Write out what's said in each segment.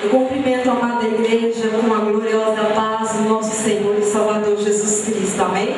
Eu cumprimento a amada igreja com a gloriosa paz do nosso Senhor e Salvador Jesus Cristo. Amém?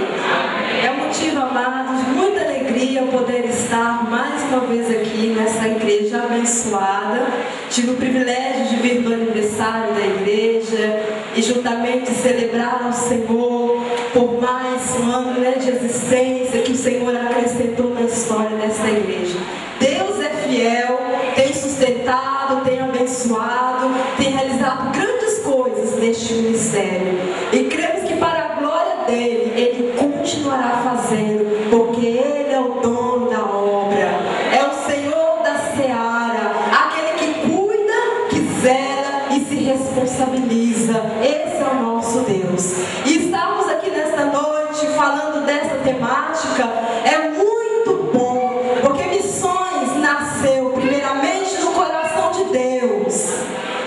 É um motivo, amados, de muita alegria poder estar mais uma vez aqui nessa igreja abençoada. Tive o privilégio de vir no aniversário da igreja e juntamente celebrar ao Senhor por mais um ano, de existência que o Senhor acrescentou na história dessa igreja. Deus é fiel, tem sustentado, tem abençoado, tem realizado grandes coisas neste ministério. E cremos que para a glória dele, ele continuará fazendo, porque ele é o dono da obra, é o Senhor da seara, aquele que cuida, que zela e se responsabiliza. Esse é o nosso Deus. E estamos aqui nesta noite falando dessa temática. É muito bom, porque missões nasceu primeiramente no coração de Deus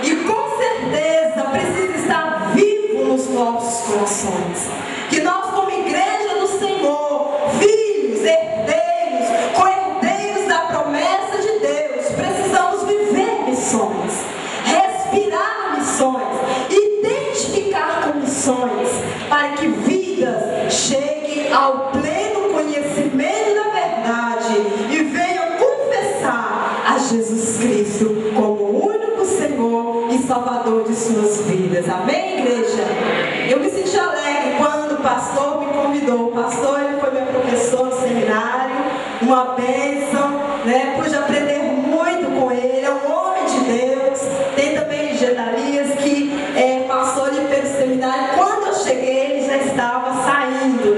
e com certeza precisa estar vivo nos nossos corações. Que nós, como igreja do Senhor, filhos, herdeiros, co-herdeiros da promessa de Deus, precisamos viver missões, respirar missões, identificar com missões, para que vidas cheguem ao pleno conhecimento da verdade e venham confessar a Jesus Cristo como o único Senhor e Salvador de suas vidas. Amém, igreja? Eu me senti alegre quando o pastor me convidou. O pastor, ele foi meu professor no seminário, uma bênção, pude aprender muito com ele. É um homem de Deus. Tem também Gedalias, que passou ali pelo seminário. Quando eu cheguei, ele já estava saindo,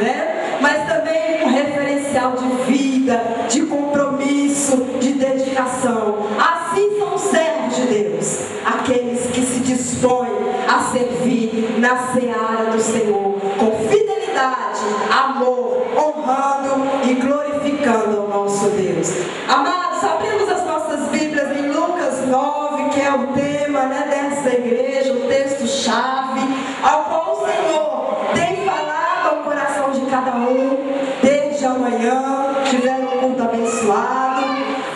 mas também um referencial de vida, de compromisso, de dedicação. Assim são os servos de Deus, aqueles que se dispõem a servir na seara do Senhor, com fidelidade, amor, honrando e glorificando ao nosso Deus. Amados, abrimos as nossas Bíblias em Lucas 9, que é o tema dessa igreja, o texto-chave, ao qual o Senhor tem falado ao coração de cada um. Desde amanhã tiveram um culto abençoado,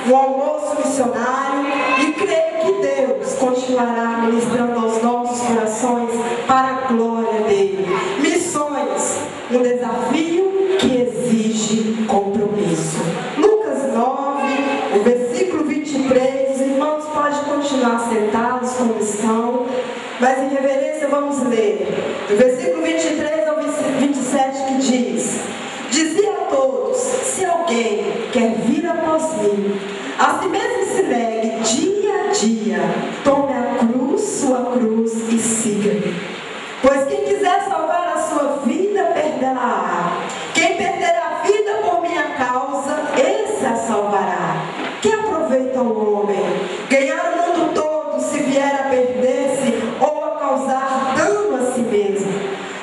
um almoço missionário, e creio que Deus continuará ministrando aos nossos corações para a glória dele. Missões, um desafio que exige compromisso. Lucas 9, o versículo 23, os irmãos podem continuar sentados como estão, mas em reverência vamos ler do versículo 23 ao 27, que diz: dizia a todos: se alguém quer vir após mim, a si mesmo se negue dia a dia, tome a cruz, sua cruz, e siga-me. Pois quem quiser salvar a sua vida, perderá. Quem perder a vida por minha causa, esse a salvará. Que aproveita o homem ganhar o mundo todo, se vier a perder-se ou a causar dano a si mesmo?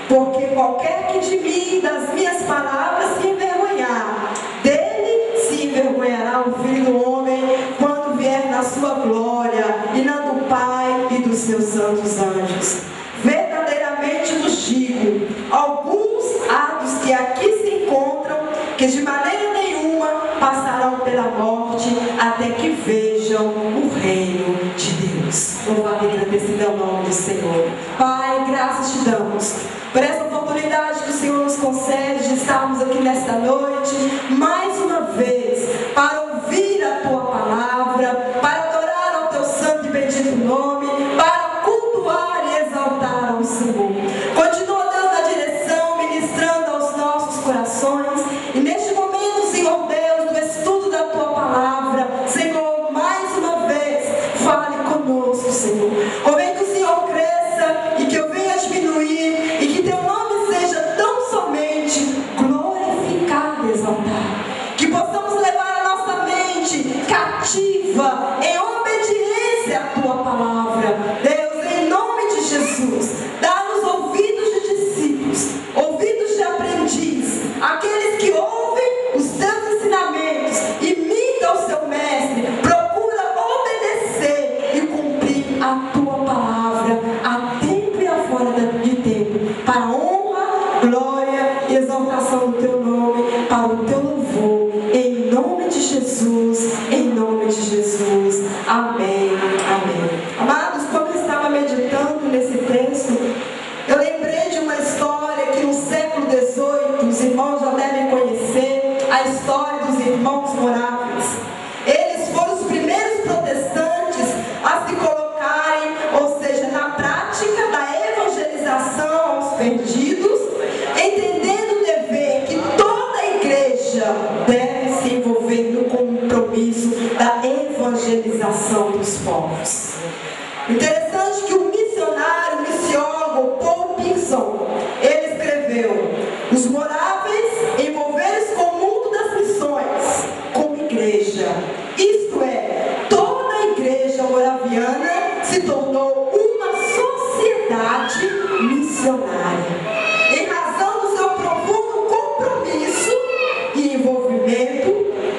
Porque qualquer que de mim e das minhas palavras se envergonhar, dele se envergonhará o Filho do Homem quando vier na sua glória e na do Pai e dos seus santos anjos. Verdadeiramente vos digo, alguns há dos que aqui se encontram, que de maneira nenhuma passarão pela morte até que vejam o reino de Deus. Louvado e agradecido é o nome do Senhor. Pai, graças te damos por essa oportunidade que o Senhor nos concede de estarmos aqui nesta noite, mais uma vez, para ouvir a tua palavra, para adorar ao teu santo e bendito nome, para cultuar e exaltar ao Senhor. Continua, Deus, na direção, ministrando aos nossos corações, e neste momento, Senhor Deus, do estudo da tua palavra, Senhor, mais uma vez, fale conosco, Senhor. Convém que o Senhor cresça e que eu venha diminuir, e que teu nome seja tão somente glorificado e exaltado. Que possamos levar a nossa mente cativa em obediência à tua palavra. Deus, em nome de Jesus, dá-nos ouvidos de discípulos, ouvidos de aprendiz, aqueles que ouvem os teus ensinamentos, imita o seu mestre, procura obedecer e cumprir a tua palavra a tempo e a fora de tempo, para a honra, glória e exaltação do teu nome, para o teu louvor, em nome de Jesus, em nome de Jesus. Amém, amém. Amados, quando eu estava povos. Interessante que o missionário, o missiólogo Paul Pinson, ele escreveu: os moráveis envolveram-se com o mundo das missões, como igreja. Isto é, toda a igreja moraviana se tornou uma sociedade missionária. Em razão do seu profundo compromisso e envolvimento,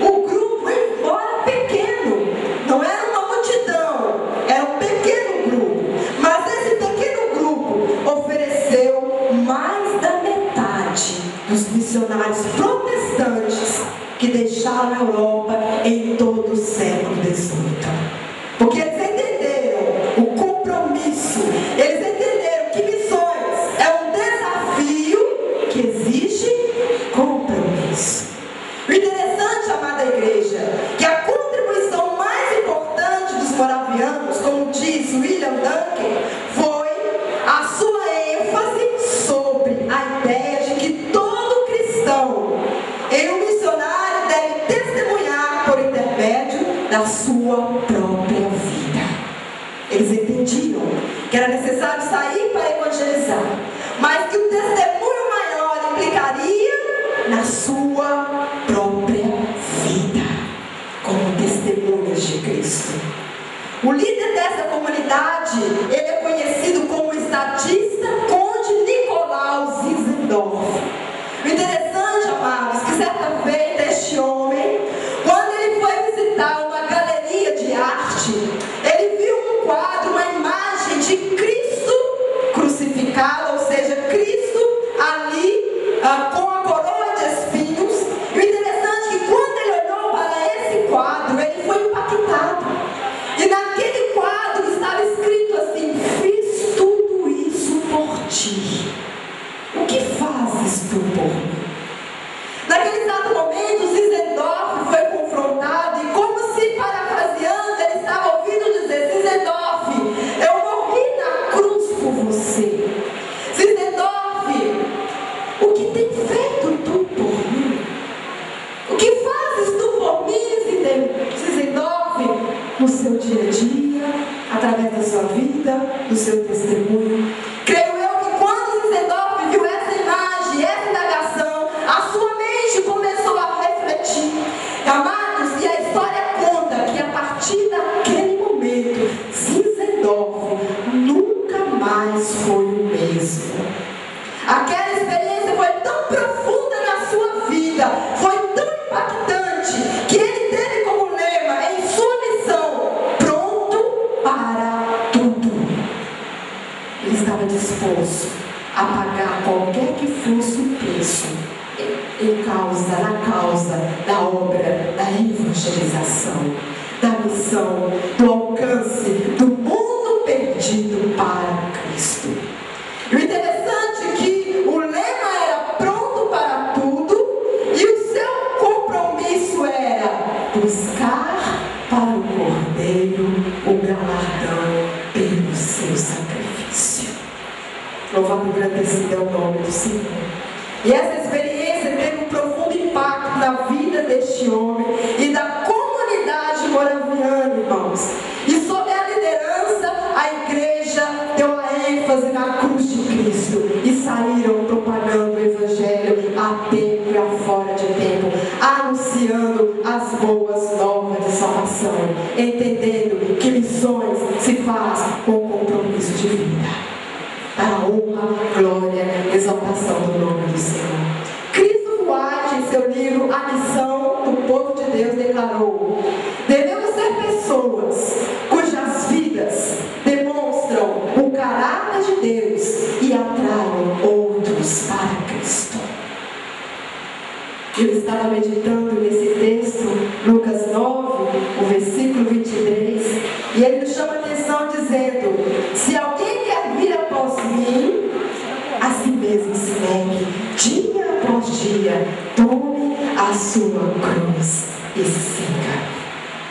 o grupo, embora pequeno, não era uma multidão, era um pequeno grupo, mas esse pequeno grupo ofereceu mais da metade dos missionários protestantes que deixaram a Europa em todo o século XVIII. Porque eles entenderam o compromisso, eles entenderam que missões é um desafio que exige compromisso. O interessante, amada igreja, que a contribuição mais importante dos moravianos, como diz William Duncan, foi a sua ênfase sobre a ideia de que todo cristão em um missionário deve testemunhar por intermédio da sua própria vida. Eles entendiam que era necessário sair para evangelizar, mas que o testemunho maior implicaria na sua própria vida, como testemunhas de Cristo. O líder dessa comunidade, ele é conhecido como estadista Conde Nicolau Zinzendorf. O interessante, amados, que certa feita este homem, quando ele foi visitar uma galeria de arte, ele viu um quadro, uma imagem de Cristo crucificado, ou seja, Cristo ali com a coroa de espinhos. E o interessante é que quando ele olhou para esse quadro, ele foi impactado. E naquele quadro estava escrito assim: fiz tudo isso por ti. O que fazes tu por mim? Naquele exato momento, Zinzendorf foi confrontado e, como se parafraseando, ele estava ouvindo dizer: Zinzendorf, eu morri na cruz por você. Zinzendorf, o que tem feito tu por mim? O que fazes tu por mim, Zinzendorf, no seu dia a dia, através da sua vida, do seu testemunho? Creio eu que quando Zinzendorf viu essa imagem, essa indagação, a sua mente começou a refletir. Amados, e a história conta que a partir daquele momento, Zinzendorf nunca mais foi o mesmo. Aquela experiência foi tão profunda na sua vida, foi tão impactante, que ele teve como lema em sua missão: pronto para tudo. Ele estava disposto a pagar qualquer que fosse o preço na causa da obra da evangelização, da missão, do alcance do mundo perdido para Cristo. E o interessante é que o lema era pronto para tudo e o seu compromisso era buscar para o Cordeiro o galardão pelo seu sacrifício. Louvado e agradecido é o nome do Senhor. E essa experiência teve um profundo impacto na vida deste homem e da comunidade moraviana, irmãos. E sob a liderança, a igreja deu a ênfase na cruz de Cristo e saíram propagando o evangelho a tempo e a fora de tempo, anunciando as boas novas de salvação, entendendo que missões se faz com compromisso de vida, para a honra, glória e exaltação do nome do Senhor. Cristo White, em seu livro A Missão do Povo de Deus, declarou: devemos ser pessoas cujas vidas demonstram o caráter de Deus e atraem outros para Cristo. Eu estava meditando nesse texto, Lucas 9, o versículo 23, e ele nos chama a atenção dizendo: se alguém quer vir após mim, a si mesmo se negue, dia após dia, tome a sua cruz e siga.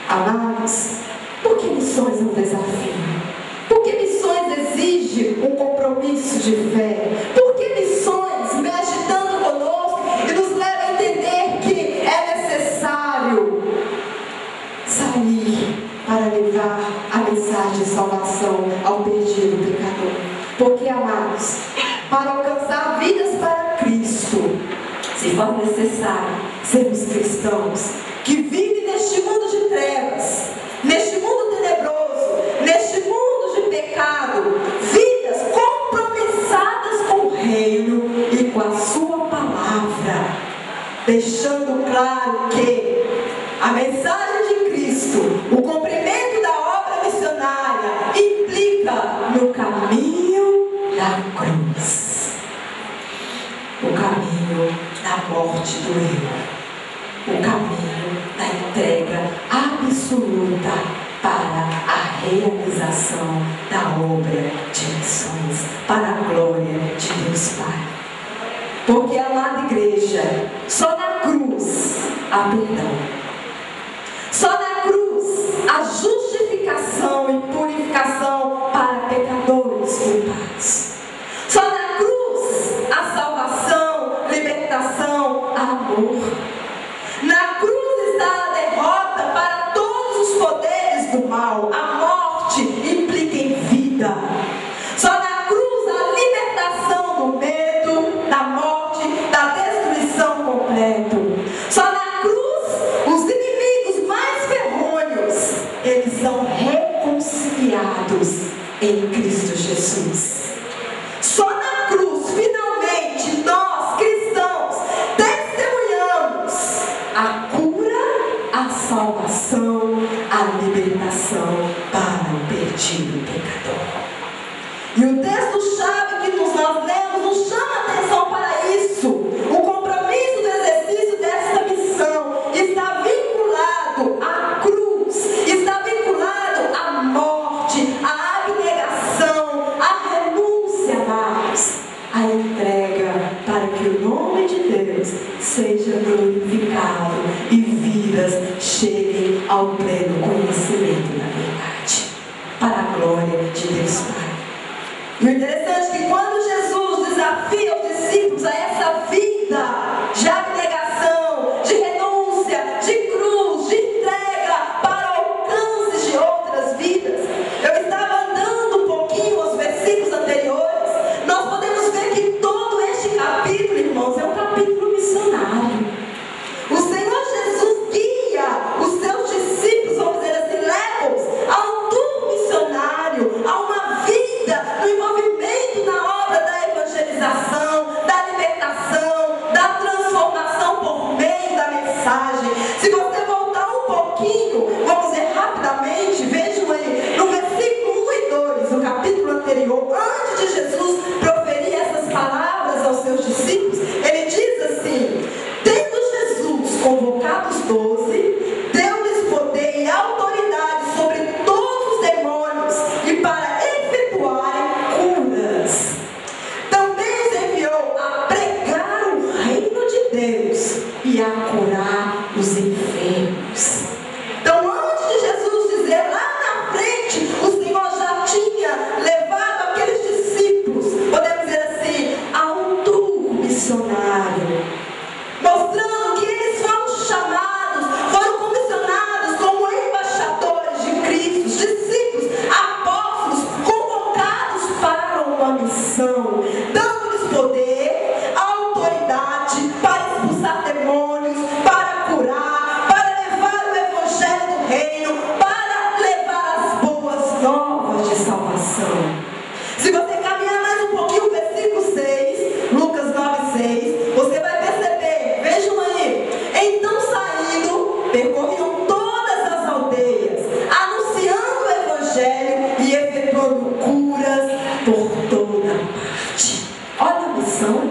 Amados, por que missões é um desafio? Por que missões exige um compromisso de fé? Por que missões mexe tanto conosco e nos leva a entender que é necessário sair para levar a mensagem de salvação ao perdido pecador. Porque, amados, para alcançar vidas para Cristo, se for necessário sermos cristãos que vivem neste mundo de trevas, neste mundo tenebroso, neste mundo de pecado, vidas compromissadas com o reino e com a sua palavra, deixando claro que a mensagem de Cristo, o cumprimento da obra missionária, implica no caminho da cruz, o caminho da morte do eu, o caminho da entrega absoluta para a realização da obra de missões, para a glória de Deus Pai. Porque, amada igreja, só na cruz há perdão. Só na cruz a justificação e purificação para pecadores culpados. Só na cruz a salvação, libertação, amor. Na cruz está a derrota para todos os poderes do mal. A morte implica em vida. Só na cruz a libertação do medo, da morte, da destruição completa. Só na cruz os inimigos mais ferronhos, eles são reconciliados em Cristo Jesus. Só na cruz, finalmente, nós cristãos testemunhamos a cura, a salvação, a libertação para o perdido pecador. E o texto-chave que nós lemos nos chama a atenção para isso. O compromisso do exercício desta missão está vinculado à cruz, está vinculado à morte, à abnegação, à renúncia, amados, à entrega, para que o nome de Deus seja glorificado e vidas cheguem ao pleno conhecimento da verdade, para a glória de Deus Pai. E o interessante é que quando Jesus desafia os discípulos a essa vida de abnegação, de renúncia, de cruz, de entrega para alcance de outras vidas, eu estava andando um pouquinho aos versículos anteriores, nós podemos ver que todo este capítulo, irmãos, é um capítulo missionário. O Senhor Jesus guia os seus discípulos, vamos dizer assim, leva-os a um tour missionário, a uma vida no envolvimento na obra da evangelização, da libertação, da transformação por meio da mensagem. Se você voltar um pouquinho, vamos dizer rapidamente, vejam aí, no versículo 1 e 2, o capítulo anterior, antes de Jesus proferir essas palavras aos seus discípulos, ele diz assim: tendo Jesus convocado os 12, deu-lhes poder e autoridade sobre todos os demônios e para efetuarem curas. Também os enviou a pregar o reino de Deus e a curar os enfermos. Então, antes de Jesus dizer lá na frente, o Senhor já tinha levado aqueles discípulos, podemos dizer assim, a um tour missionário, mostrando que eles foram chamados, foram comissionados como embaixadores de Cristo, discípulos, apóstolos, convocados para uma missão, dando-lhes poder, autoridade para expulsar demônios, para curar, para levar o evangelho do reino, para levar as boas novas de salvação. Se você caminhar mais um pouquinho, o versículo 6, Lucas 9:6, você vai perceber, vejam aí, então saindo, percorriam todas as aldeias, anunciando o evangelho e efetuando curas por toda parte. Olha a missão,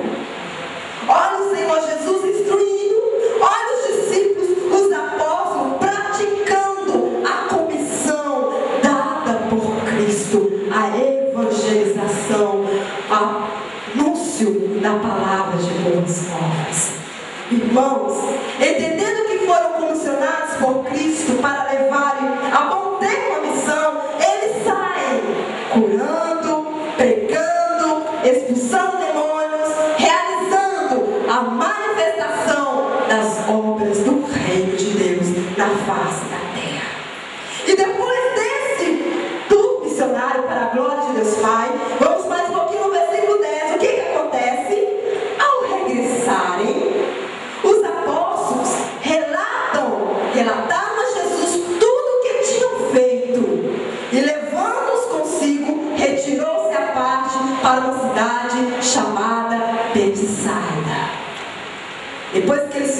olha o Senhor Jesus instruindo, olha os discípulos, os apóstolos, praticando a comissão dada por Cristo, a evangelização, o anúncio da palavra de boas novas. Irmãos, entendendo que foram comissionados por Cristo para levarem a bom termo a missão, eles saem curando, pregando, expulsando demônios, realizando a manifestação das obras do reino de Deus na face da terra. E depois desse tour para a glória de Deus Pai. Vamos mais um pouquinho no versículo 10. O que acontece? Ao regressarem, os apóstolos relataram a Jesus tudo o que tinham feito. E levando-os consigo, retirou-se à parte para uma cidade chamada Betsaida. Depois que eles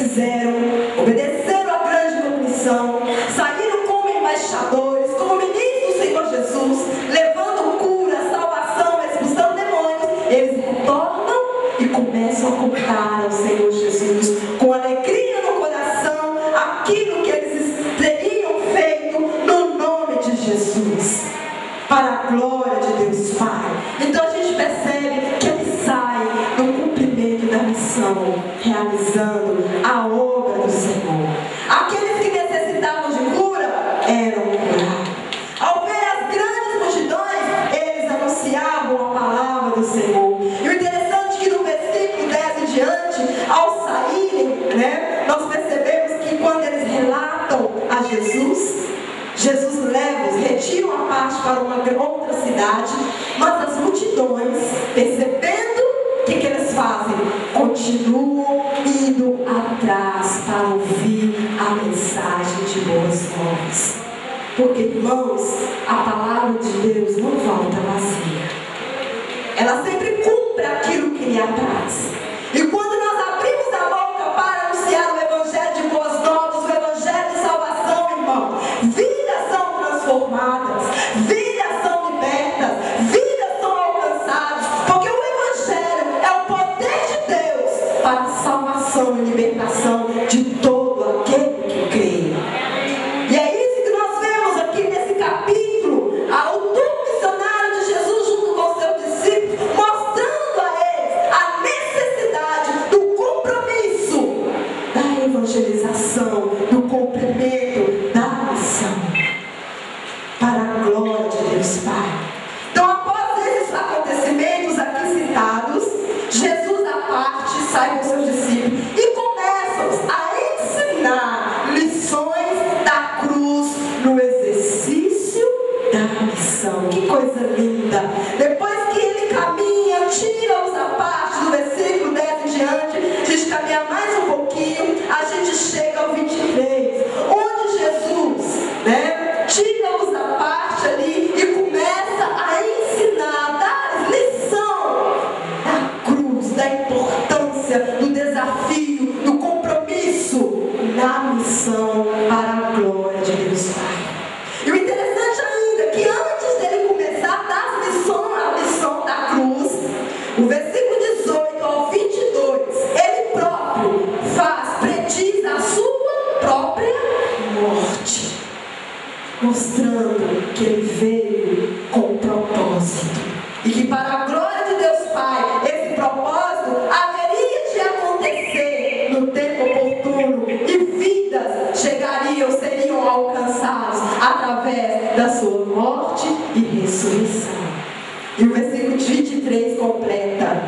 obedeceram a grande comissão, saíram como embaixadores, como ministros do Senhor Jesus, levando cura, salvação, expulsando demônios. Eles retornam e começam a contar ao Senhor Jesus, com alegria no coração, aquilo que eles teriam feito no nome de Jesus, para a glória de Deus Pai. Então a gente percebe que eles saem no cumprimento da missão, realizando a obra do Senhor. Aqueles que necessitavam de cura eram curados. Ao ver as grandes multidões, eles anunciavam a palavra do Senhor. E o interessante é que no versículo 10 em diante, ao saírem, nós percebemos que quando eles relatam a Jesus, Jesus leva-os, retiram a parte para uma outra cidade, mas as multidões, percebendo o que eles fazem, continuam indo atrás para ouvir a mensagem de boas novas. Porque, irmãos, a palavra de Deus não volta vazia. Ela sempre cumpre aquilo que lhe apraz. E quando nós abrimos a boca para anunciar o evangelho de boas novas, o evangelho de salvação, irmão, vidas são transformadas, vidas são libertas, vidas são alcançadas, porque o evangelho é o poder de Deus para a salvação e libertação de todo aquele que crê. E é isso que nós vemos aqui nesse capítulo, o duplo missionário de Jesus junto com os seus discípulos, mostrando a eles a necessidade do compromisso da evangelização, do cumprimento da missão, para a glória de Deus Pai. Então, após esses acontecimentos aqui citados, Jesus à parte sai com seus discípulos e começa a ensinar lições da cruz no exercício da missão. Que coisa linda! Depois que ele caminha, tira-os à parte do versículo 10 em diante, a gente caminha mais um pouquinho, a gente chega ao 23, onde Jesus, tira-os à parte ali e começa a ensinar, a dar lição da cruz, da importância, do desafio, do compromisso na missão para a glória de Deus Pai. E o interessante ainda é que antes dele começar a dar a lição da cruz, o versículo 18 ao 22, ele próprio prediz a sua própria morte, mostrando que ele veio com um propósito, e que para a glória de Deus Pai, esse propósito haveria de acontecer no tempo oportuno, e vidas seriam alcançadas através da sua morte e ressurreição. E o versículo 23 completa,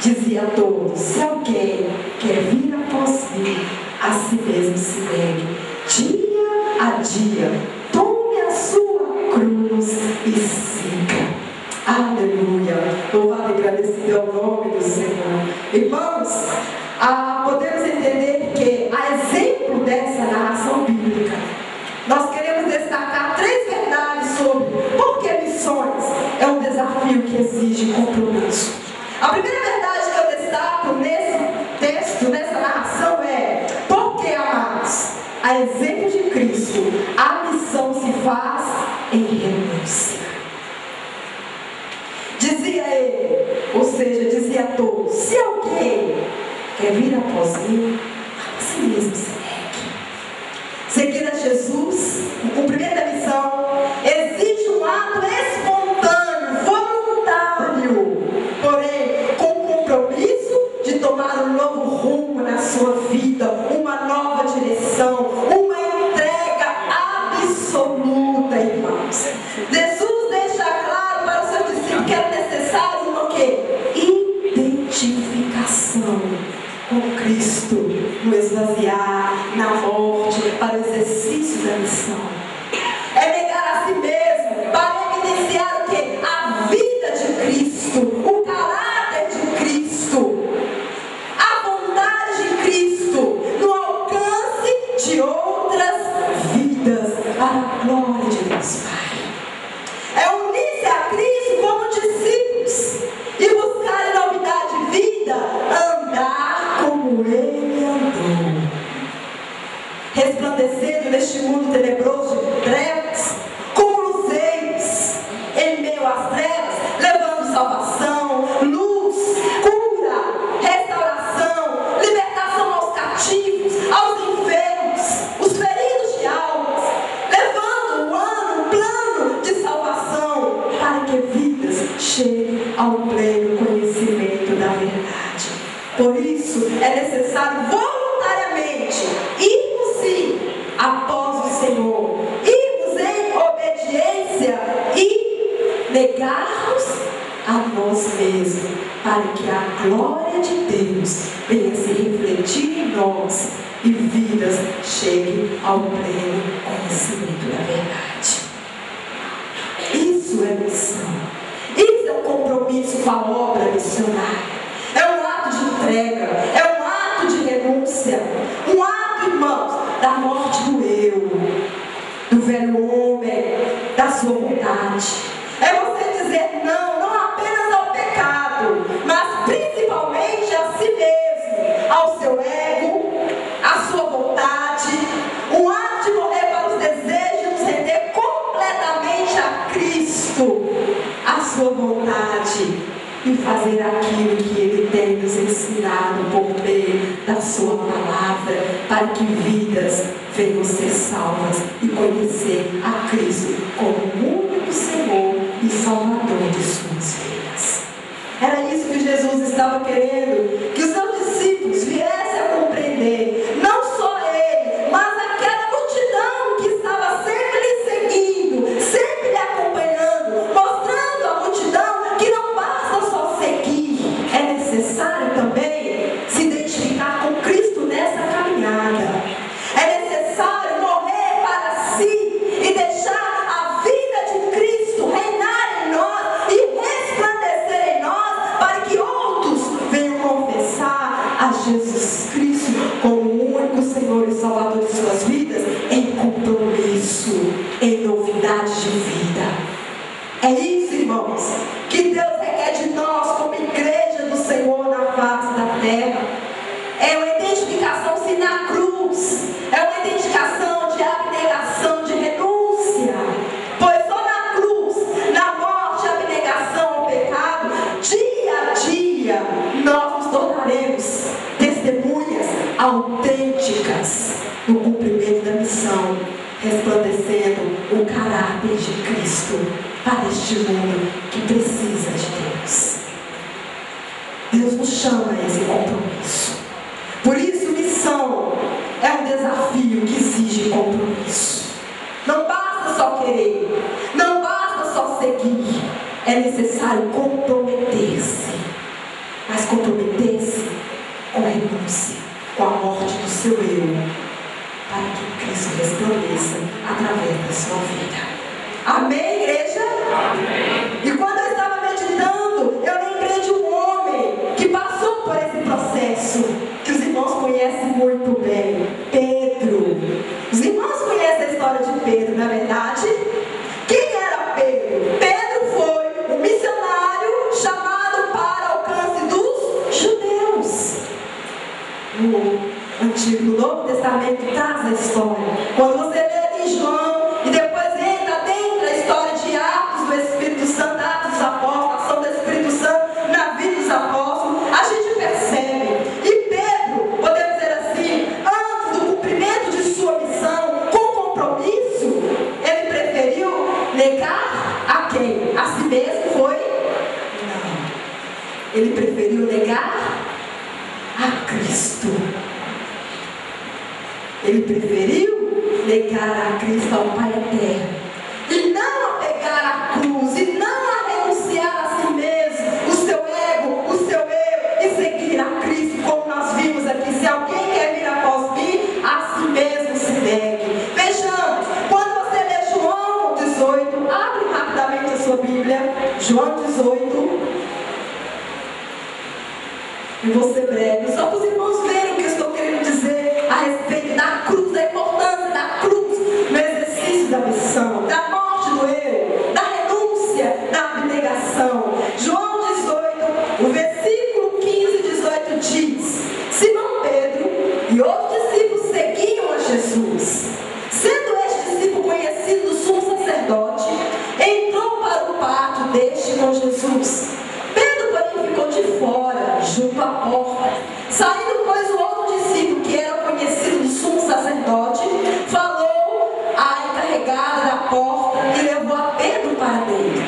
dizia a todos: se alguém quer vir após mim, a si mesmo se negue, dia a dia, tome a sua cruz e siga. Aleluia! Louvado e agradecido ao nome do Senhor. Irmãos, podemos entender que, a exemplo dessa narração bíblica, nós queremos destacar 3 verdades sobre por que missões é um desafio que exige compromisso. A primeira verdade que eu destaco nesse texto, nessa narração, é: porque, amados, a exemplo de Cristo, a missão se faz em renúncia. Dizia ele, ou seja, dizia a todos: se alguém quer vir após mim, a si mesmo se negue. Seguir a Jesus, o cumprimento da missão, exige um ato espontâneo, voluntário, porém com o compromisso de tomar um novo rumo na sua vida, uma nova direção, uma entrega absoluta, irmãos. Jesus deixa claro para os seus discípulos que era necessário uma identificação com Cristo. resplandecendo neste mundo tenebroso de trevas, como luzeiros em meio às trevas, levando salvação, luz, cura, restauração, libertação aos cativos, aos enfermos, os feridos de almas, levando um plano de salvação para que vidas cheguem ao pleno conhecimento da verdade. Por isso é necessário voluntariamente irmos sim após o Senhor, irmos em obediência e negarmos a nós mesmos, para que a glória de Deus venha se refletir em nós e vidas cheguem ao pleno conhecimento da verdade. Isso é missão. Isso é um compromisso com a obra missionária. É um ato de entrega, é um ato de renúncia, um ato, irmãos, da morte do eu, do velho homem, da sua vontade. É você dizer não apenas ao pecado, mas principalmente a si mesmo, ao seu ego, à sua vontade. Um ato de morrer para os desejos e nos render completamente a Cristo, a sua vontade, e fazer aquilo que Ele tem nos ensinado por meio da sua palavra, para que vidas venham ser salvas e conhecer a Cristo como o único Senhor e Salvador de suas vidas. Era isso que Jesus estava querendo, que os seus discípulos viessem a compreender, não só Ele, mas aquela multidão que estava sempre lhe seguindo, sempre lhe acompanhando, mostrando à multidão que não basta só seguir, é necessário também se identificar com Cristo nessa caminhada. É necessário morrer para si e deixar a vida de Cristo reinar em nós e resplandecer em nós, para que outros venham confessar a Jesus Cristo como o único Senhor e Salvador de suas vidas, em compromisso, em novidade de vida. É isso, irmãos, que Deus requer de nós como igreja do Senhor na face da terra. É uma identificação sim na cruz, é uma identificação de abnegação, de renúncia, pois só na cruz, na morte, abnegação ao pecado, dia a dia nós nos tornaremos testemunhas autênticas no cumprimento da missão, resplandecendo o caráter de Cristo para este mundo que precisa de Deus. Deus nos chama a esse compromisso. Por isso, missão é um desafio que exige compromisso. Não basta só querer, não basta só seguir, é necessário comprometer-se. Mas comprometer-se com renúncia, com a morte do seu eu, para que Cristo resplandeça através da sua vida. Amém, igreja? Amém. E quando eu estava meditando, eu lembrei de um homem que passou por esse processo, que os irmãos conhecem muito bem, Pedro. Os irmãos conhecem a história de Pedro, na verdade? Quem era Pedro? Pedro foi um missionário chamado para alcance dos judeus. No Antigo, no Novo Testamento traz a história. Quando você lê em João e depois entra dentro a história de Atos do Espírito Santo, Atos dos Apóstolos, a ação do Espírito Santo na vida dos apóstolos, a gente percebe. E Pedro, podemos dizer assim, antes do cumprimento de sua missão, com compromisso, ele preferiu negar a quem? A si mesmo foi? Não. Ele preferiu negar a Cristo. Ele preferiu negar a Cristo, ao Pai eterno, e não a pegar a cruz, e não a renunciar a si mesmo, o seu ego, o seu eu, e seguir a Cristo, como nós vimos aqui. Se alguém quer vir após mim, a si mesmo se negue. Vejamos, quando você lê João 18, abre rapidamente a sua Bíblia, João 18. Eu vou ser breve, só para os irmãos verem o que eu estou querendo dizer a respeito da cruz, da importância da cruz no exercício da missão, da morte do eu, da renúncia, da abnegação. João 18, o versículo 15 e 18 diz: Simão Pedro e outros discípulos seguiam a Jesus. deste com Jesus. Pedro, porém, ficou de fora, junto à porta. Saindo, pois, o outro discípulo, que era conhecido do sumo sacerdote, falou à encarregada da porta e levou a Pedro para dentro.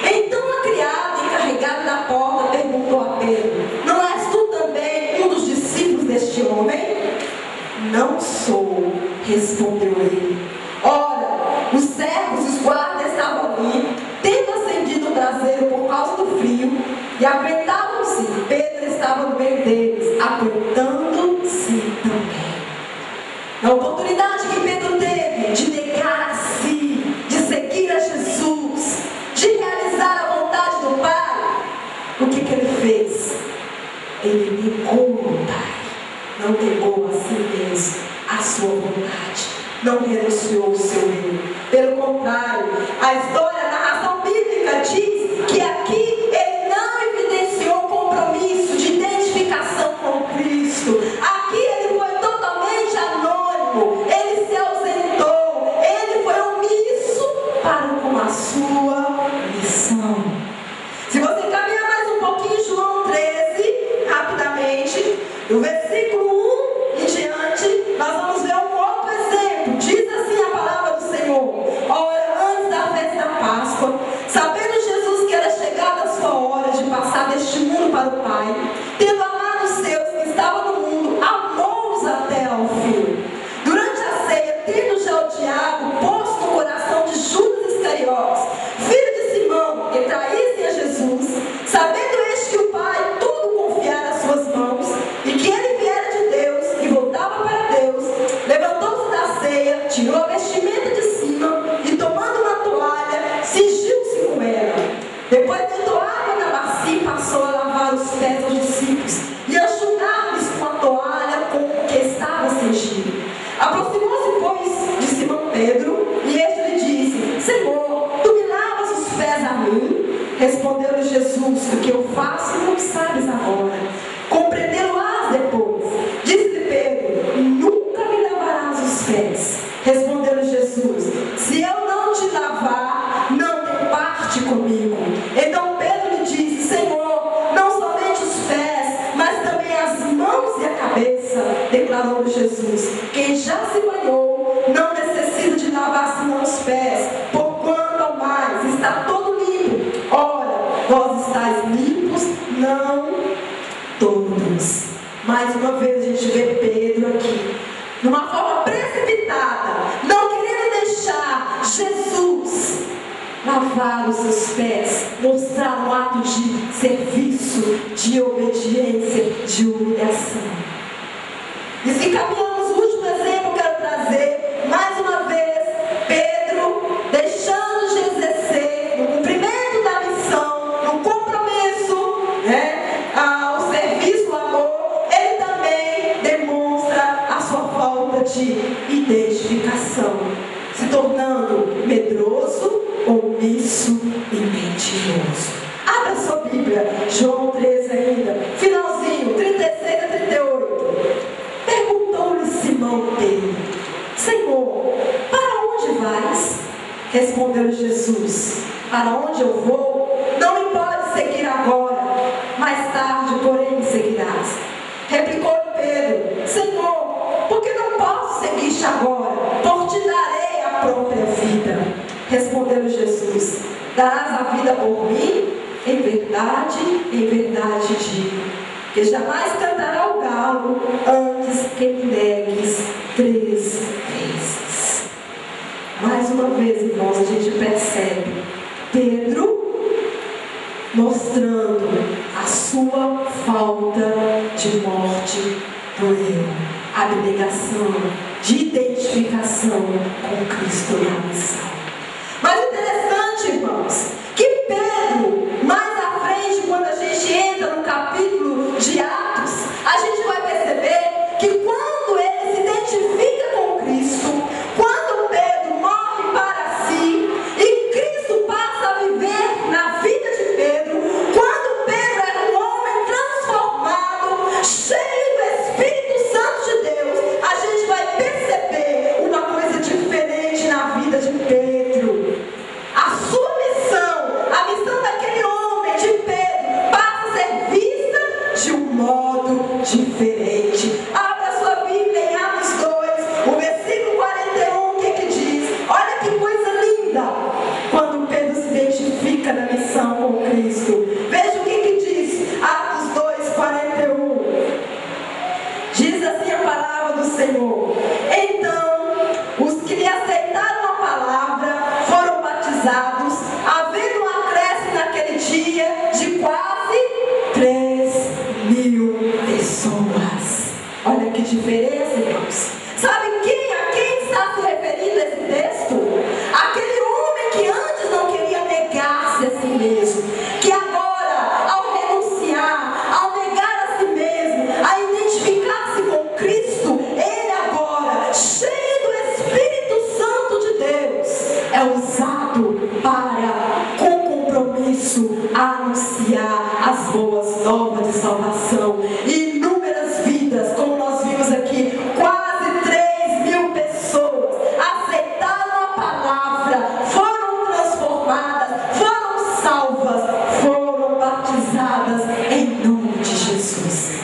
Então a criada encarregada da porta perguntou a Pedro: não és tu também um dos discípulos deste homem? Não sou, respondeu ele. Ora, os servos e os guardas estavam ali, tendo acendido o braseiro por causa do frio, e aguentavam-se. Pedro estava no meio deles, aguentando-se também. Na oportunidade que Pedro teve de negar a si, de seguir a Jesus, de realizar a vontade do Pai, o que ele fez? Ele negou o Pai. Não negou a si mesmo, a sua vontade. Não renunciou o seu eu. Pelo contrário, a história, a narração bíblica diz que aqui ele não evidenciou compromisso de identificação com Cristo. Aqui ele foi totalmente anônimo. Ele se ausentou. Ele foi omisso para com a sua missão. Se você caminhar mais um pouquinho, João 13, rapidamente, no versículo 1 em diante, nós vamos ver um outro exemplo. Diz assim a palavra do Senhor: ora, antes da festa da Páscoa, sabendo Jesus que era chegada a sua hora de passar deste mundo para o Pai, tendo amado os seus que estavam no mundo, amou-os até ao fim. Durante a ceia, tendo já o diabo posto no coração de Judas Iscariotes, filho de Simão, que traísse a Jesus, sabendo este que o Pai tudo confiara às suas mãos, e que ele viera de Deus e voltava para Deus, levantou-se da ceia, tirou a vestimenta de cima e, tomando uma toalha, cingiu-se com ela. Depois botou água na bacia e passou a lavar os pés aos discípulos e a enxugar-lhes com a toalha com que estava cingido. Aproximou-se, pois, de Simão Pedro, e este lhe disse: Senhor, tu me lavas os pés a mim? Respondeu-lhe Jesus: o que eu faço não sabes agora, compreendê-lo-ás depois. Disse-lhe Pedro: nunca me lavarás os pés. Respondeu-lhe Jesus: se eu não te lavar, não tem parte comigo. Então Pedro lhe disse: Senhor, não somente os pés, mas também as mãos e a cabeça. Declarou-lhe Jesus: quem já se banhou não necessita de lavar senão os pés, porquanto ao mais está todo limpo. Ora, vós estáis limpos, não todos. Mais uma vez a gente vê Pedro aqui, numa forma precipitada, não querendo deixar Jesus lavar os seus pés, mostrar um ato de serviço, de obediência, de humilhação. E se caminhamos, o último exemplo que eu quero trazer, mais uma vez, Pedro, deixando de exercer no cumprimento da missão, no compromisso, o serviço, o amor, ele também demonstra a sua falta de identificação, se tornando medroso, omisso e mentiroso. Abra sua Bíblia, João 13 ainda, finalzinho, 36 a 38. Perguntou-lhe Simão Pedro: Senhor, para onde vais? Respondeu Jesus: para onde eu vou, não me podes seguir agora, mais tarde, porém, me seguirás. Replicou-lhe Pedro: Senhor, por que não posso seguir-te agora? Por te darei a própria vida. Respondeu-lhe Jesus: darás a vida por mim? Em verdade digo, que jamais cantará o galo antes que me negues 3 vezes. Mais uma vez, irmãos, a gente percebe Pedro mostrando a sua falta de morte do eu, abnegação, de identificação com Cristo na missão. Mas interessante, irmãos, que Pedro, mais à frente, quando a gente entra no capítulo de Atos, a gente vai perceber que quando ele se identifica com Cristo, quando Pedro morre para si e Cristo passa a viver na vida de Pedro, quando Pedro era um homem transformado, cheio do Espírito Santo de Deus, a gente vai perceber uma coisa diferente na vida de mesmo. Que agora, ao renunciar, ao negar a si mesmo, a identificar-se com Cristo, ele agora, cheio do Espírito Santo de Deus, é usado para, com compromisso, anunciar as boas novas de salvação. E inúmeras vidas, como nós vimos aqui, quase 3.000 pessoas aceitaram a palavra, foram transformadas, foram salvas, foram batizadas em nome de Jesus.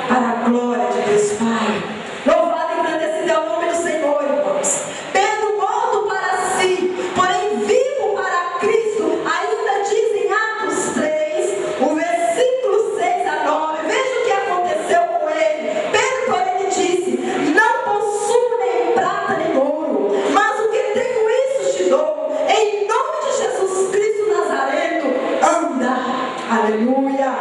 Para a glória de Deus Pai. Louvado e engrandecido é o nome do Senhor, irmãos. Pedro morto para si, porém vivo para Cristo, ainda diz em Atos 3, o versículo 6 a 9. Veja o que aconteceu com ele. Pedro, porém, disse: não possuo nem prata nem ouro, mas o que tenho isso te dou. Em nome de Jesus Cristo Nazareno, anda. Aleluia.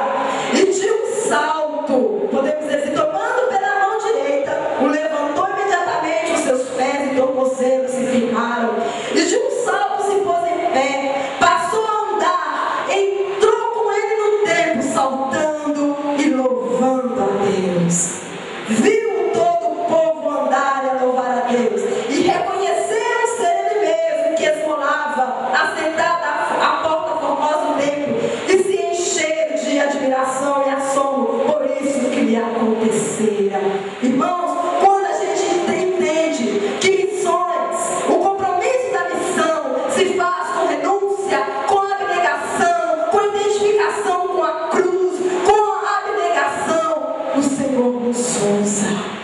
E de um salto, podemos dizer assim, tomando pela mão direita, o levantou imediatamente, os seus pés e tornozelos se firmaram. E de um salto se pôs em pé, passou a andar, entrou com ele no templo, saltando e louvando a Deus. Viu todo o povo andar e a louvar a Deus, e reconheceram ser ele mesmo que esmolava, assentado à porta formosa do templo, e se encheram de admiração e assombro por isso que lhe acontecera. Irmãos, quando a gente entende que missões, o compromisso da missão se faz com renúncia, com abnegação, com identificação com a cruz, com a abnegação, o Senhor nos usa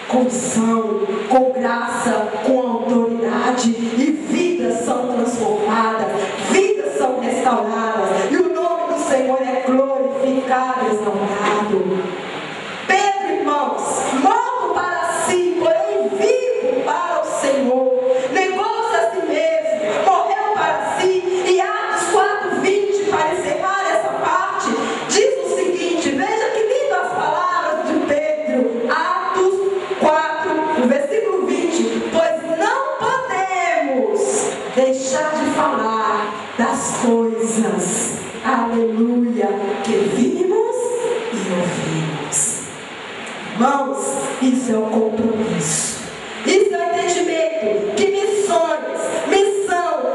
com unção, com graça, com autoridade, e vidas são transformadas, vidas são restauradas, e o nome do Senhor é glorificado, exaltado. Pedro, irmãos, morto para si, porém vivo para o Senhor, negou-se a si mesmo, morreu para si. E Atos 4:20, para encerrar essa parte, diz o seguinte, veja que lindo as palavras de Pedro. Atos 4, o versículo 20: pois não podemos deixar de falar das coisas, aleluia, que vimos e ouvimos. Irmãos, isso é o compromisso, isso é o entendimento que missão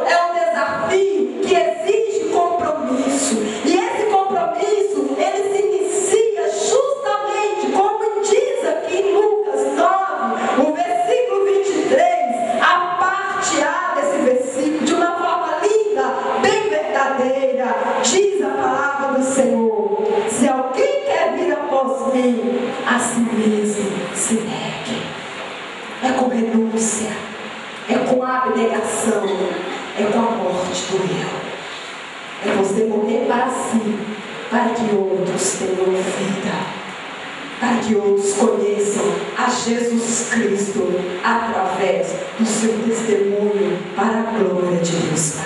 é um desafio que exige compromisso, e esse compromisso ele se inicia justamente como diz aqui em Lucas 9, o versículo 23, a parte A desse versículo, de uma forma linda, bem verdadeira. Diz a palavra do Senhor: se alguém quer vir após mim, a si mesmo se negue. É com renúncia, é com abnegação, é com a morte do eu. É você morrer para si, para que outros tenham vida, para que outros conheçam a Jesus Cristo através do seu testemunho, para a glória de Deus Pai.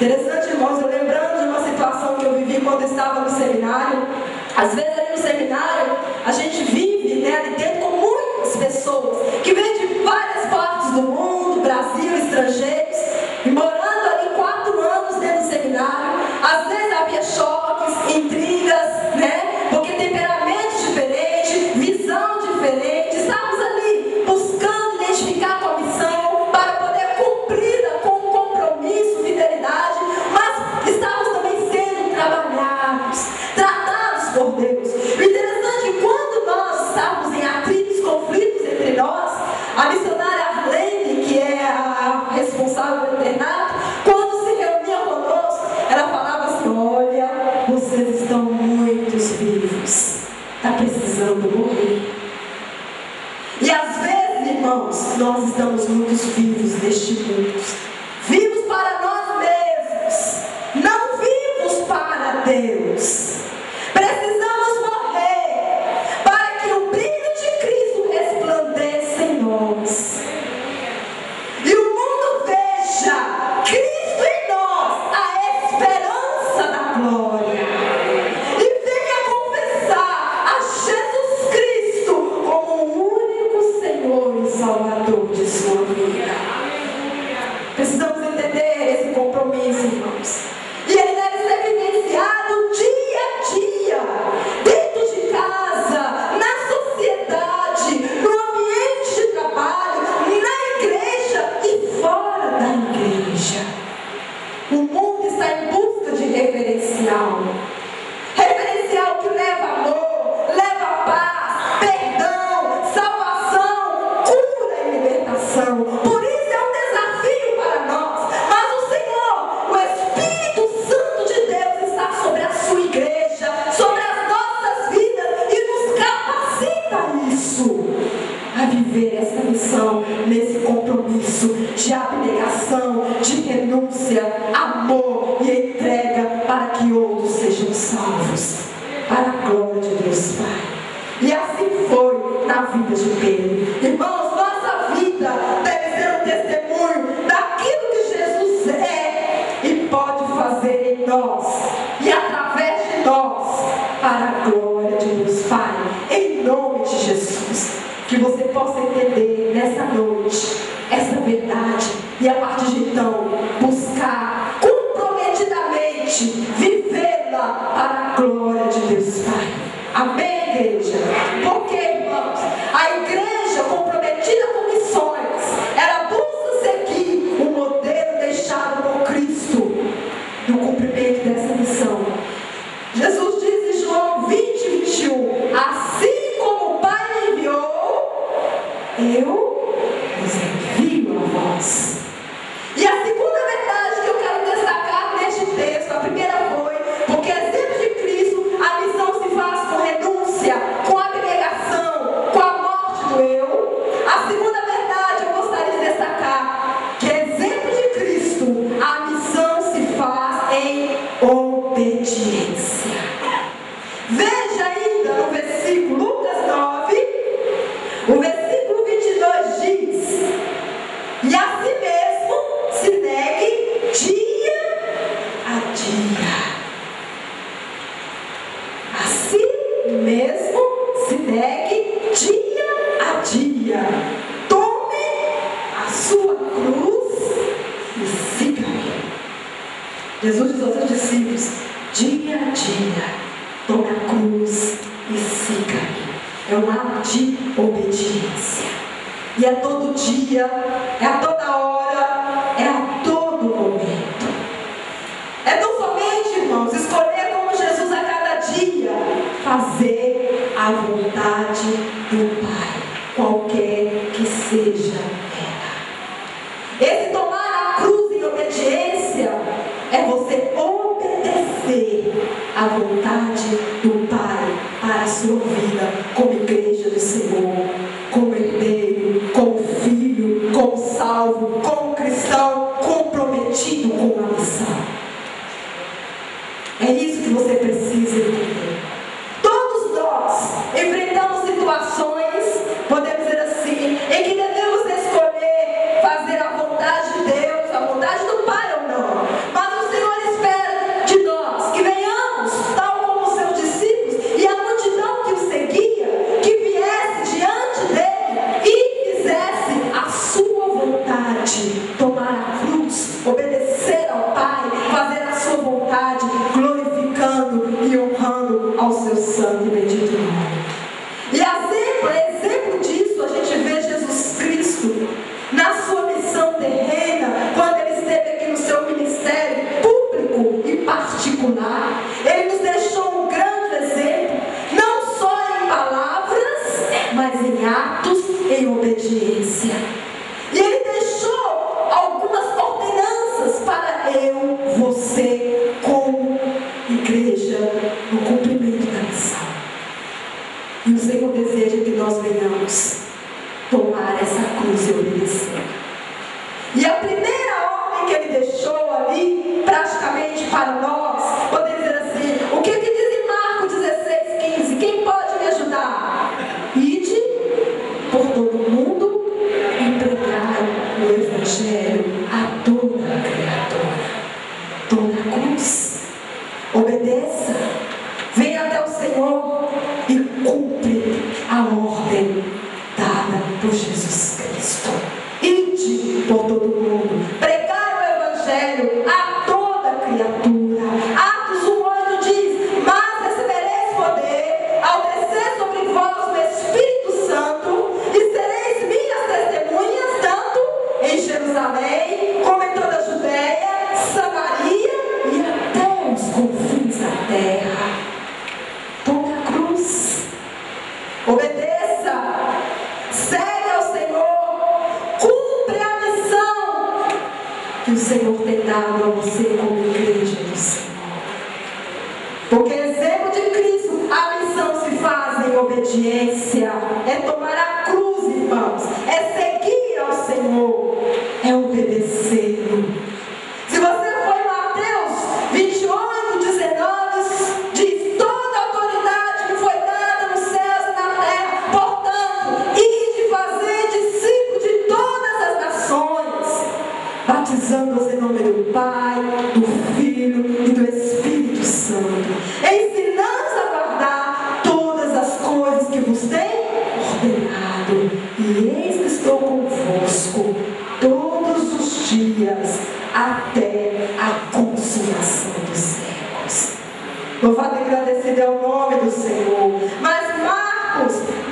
Interessante, irmãos, eu lembrando de uma situação que eu vivi quando estava no seminário. Às vezes ali no seminário a gente vive, ali dentro, com muitas pessoas que vêm de várias partes do mundo, Brasil, estrangeiros, e morando ali 4 anos dentro do seminário. Às vezes havia choques, intrigas, porque temperamentos diferentes, visão diferente. Estávamos ali buscando identificar com a missão para poder cumpri-la com compromisso, fidelidade, mas estávamos também sendo trabalhados, tratados por Deus. O interessante é que quando nós estávamos em atritos, conflitos entre nós, a missionária Arlene, que é a responsável pelo internato, quando se reunia conosco, ela falava assim: olha, vocês estão muitos vivos, está precisando morrer. E às vezes, irmãos, nós estamos muitos vivos neste mundo, vivos para nós mesmos, não vivos para Deus. Precisamos morrer para que o brilho de Cristo resplandeça em nós, e o mundo veja Cristo em nós, a esperança da glória, e venha confessar a Jesus Cristo como o único Senhor e Salvador de sua vida. Precisamos entender esse compromisso, irmãos. para que outros sejam salvos, para a glória de Deus Pai. E assim foi na vida de Pedro. Irmãos, nossa vida deve ser um testemunho daquilo que Jesus é e pode fazer em nós e através de nós, para a glória de Deus Pai, em nome de Jesus. Que você possa entender nessa noite essa verdade e a partir de então buscar comprometidamente vivê-la para a glória de Deus Pai. Amém, igreja? Porque, irmãos, a igreja comprometida com missões, ela busca seguir o modelo deixado por Cristo no cumprimento dessa missão. Jesus diz em João 20:21, assim como o Pai me enviou, eu os envio a vós. E a segunda verdade que eu quero destacar neste texto, a primeira foi, porque exemplo de Cristo, a missão se faz com renúncia, com abnegação, com a morte do eu. A segunda verdade eu gostaria de destacar, que exemplo de Cristo, a missão se faz em obediência. Veja ainda no versículo Lucas 9, o versículo 22 diz: e a si mesmo se negue dia a dia. A si mesmo se negue dia a dia. Tome a sua cruz e siga-me. Jesus diz aos seus discípulos: dia a dia, tome a cruz e siga-me. É um ato de obediência. E é todo dia, é a toda hora, é a todo momento. É tão somente, irmãos, escolher como Jesus a cada dia, fazer a vontade do Pai, qualquer que seja ela. Esse tomar a cruz em obediência é você obedecer à vontade do Pai para a sua vida, como igreja do Senhor, como herdeiro, como filho, como salvo, como cristão comprometido com a missão. É isso que você precisa entender. Todos nós enfrentamos situações, podemos dizer assim, em que devemos escolher fazer a vontade de Deus, a vontade do Pai ou não. Mas o Senhor espera de nós que venhamos, tal como os seus discípulos e a multidão que o seguia, que viesse diante dele e fizesse a sua vontade, tomar a cruz, obedecer ao Pai, fazer a sua vontade, glorificando e honrando ao seu santo e bendito nome. E exemplo disso, a gente vê Jesus Cristo na sua missão terrena, quando ele esteve aqui no seu ministério público e particular. Ele nos deixou um grande exemplo, não só em palavras, mas em atos, em obediência. E ele deixou algumas ordenanças para eu, você, como igreja, no cumprimento da missão. E o Senhor deseja que nós venhamos tomar essa cruz e obedecer. E a primeira ordem que ele deixou ali, praticamente para nós, podemos dizer assim, o que diz em Marcos 16:15? Quem pode me ajudar? Ide por todo o mundo e pregai o Evangelho a toda criatura. Tome a cruz, obedeça, venha até o Senhor e cumpre a ordem dada por Jesus Cristo. Ide por todo o mundo, pregai o Evangelho a toda criatura. Atos 1:8 diz: mas recebereis poder ao descer sobre vós o Espírito Santo, e sereis minhas testemunhas, tanto em Jerusalém como em toda a Judéia, Samaria e até os confins da terra. Tome a cruz, obedeça, segue ao Senhor, cumpre a missão que o Senhor tem dado a você como igreja do Senhor. Porque exemplo de Cristo, a missão se faz em obediência, é tomar a cruz, irmãos, é seguir ao Senhor, é obedecê-lo. Se você for em Mateus 28, do Pai, do Filho e do Espírito Santo, ensinando-os a guardar todas as coisas que vos tenho ordenado, e eis que estou convosco todos os dias até a consumação dos séculos. Louvado e agradecido é o nome do Senhor. Mas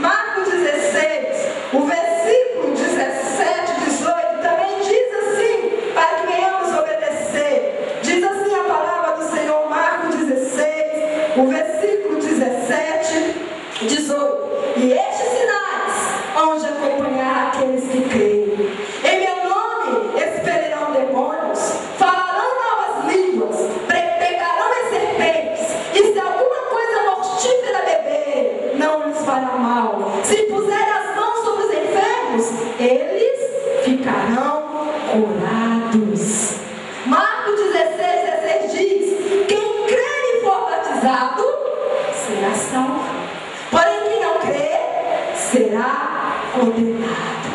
Marcos 16, o versículo 17 e 18 também diz assim, para que venhamos obedecer. Diz assim a palavra do Senhor, Marcos 16, o versículo 17 e 18. E estes sinais hão de acompanhar aqueles que creem. Em meu nome expelirão demônios, falarão novas línguas, pegarão as serpentes, e se alguma coisa mortífera beberem, não lhes fará mal. Se puserem as mãos sobre os enfermos, eles ficarão curados. Marcos 16 diz: quem crer e for batizado será salvo, porém quem não crer será condenado.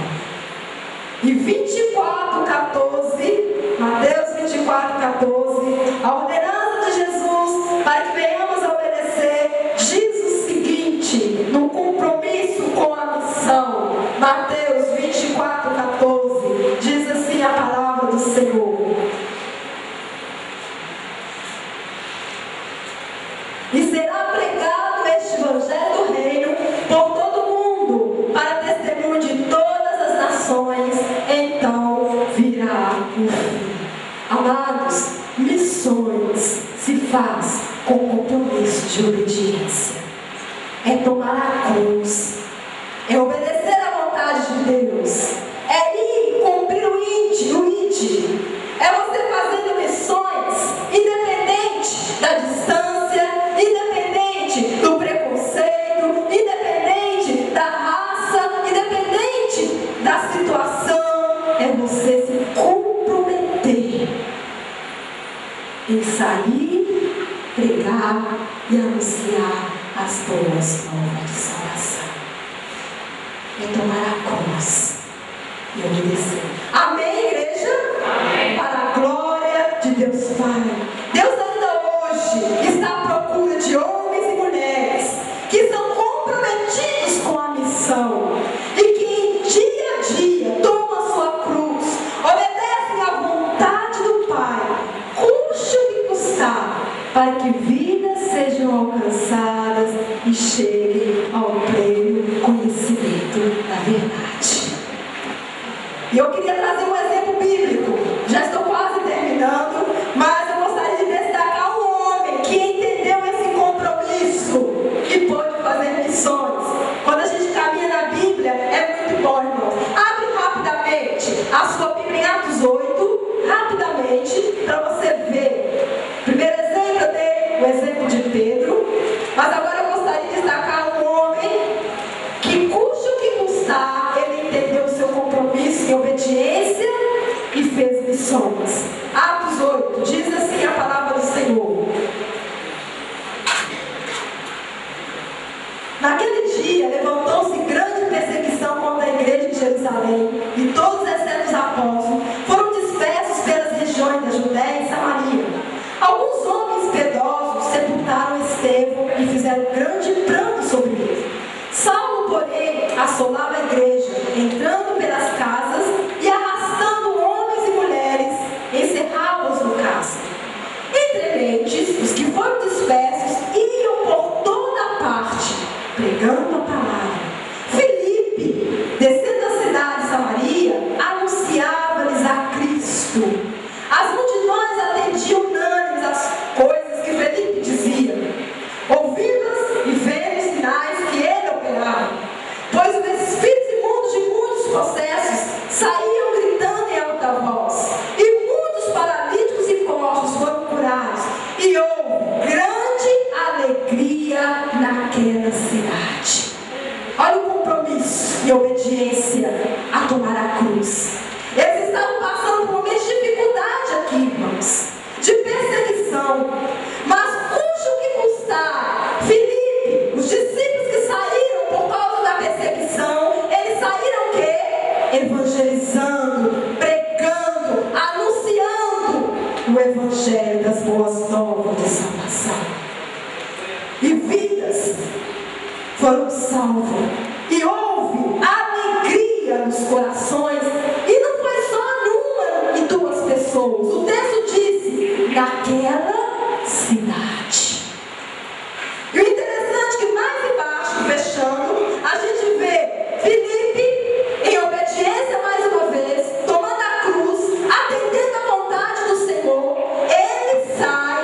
E 24:14, Mateus 24:14, a ordenança de Jesus para que venhamos a obedecer, diz o seguinte, no compromisso com a missão. Mateus 24:14, diz assim a palavra do Senhor: e será pregado este evangelho do reino por todo o mundo, para testemunho de todas as nações, então virá o fim. Amados, missões se faz com compromisso de obediência. É tomar a cruz, é obedecer à vontade de Deus, é ir cumprir o ID, é você fazendo missões independente da distância, independente do preconceito, independente da raça, independente da situação, é você se comprometer em sair, pregar e anunciar as boas novas de salvação. É tomar a cruz e obedecer. Amém, igreja? Amém. Para a glória de Deus Pai. Deus ainda hoje está à procura de homens e mulheres que são comprometidos com a missão e que em dia a dia tomam a sua cruz, obedecem à vontade do Pai, custe o que custar, para que vidas sejam alcançadas e cheguem ao pleno conhecimento da verdade. E eu queria trazer um exemplo bíblico. Já estou quase terminando, mas eu gostaria de destacar um homem que entendeu esse compromisso e pôde fazer missões. Quando a gente caminha na Bíblia, é muito bom, irmãos. Abre rapidamente a sua Bíblia em Atos 8, rapidamente, para você ver. Primeiro exemplo, eu dei o exemplo de Pedro, mas agora eu gostaria de destacar um homem que, custe o que custar, ele entendeu o seu compromisso em obediência e fez missões. Atos 8, diz assim a palavra do Senhor: naquele dia levantou-se grande perseguição contra a igreja de Jerusalém, e todos, exceto os apóstolos, foram dispersos pelas regiões da Judéia e Samaria. Alguns homens piedosos sepultaram Estevão e fizeram grande pranto sobre ele. Saulo, porém, assolava a igreja, entrando pelas casas e arrastando homens e mulheres, encerrava-os no cárcere. Entre mentes, os que foram dispersos iam por toda parte, pregando a palavra. Filipe, descendo da cidade de Samaria, anunciava-lhes a Cristo. As multidões atendiam unânimes às coisas que Filipe dizia, ouvindo-as e vendo os sinais que ele operava, pois os espíritos imundos de muitos possessos saíam gritando em alta voz, e muitos paralíticos e coxos foram curados, e houve grande alegria naquela cidade. de salvação. E vidas foram salvas. E houve alegria nos corações. E não foi só 1 e 2 pessoas. O texto disse, naquela cidade. E o interessante é que mais embaixo, fechando, a gente vê Filipe, em obediência mais uma vez, tomando a cruz, atendendo à vontade do Senhor. Ele sai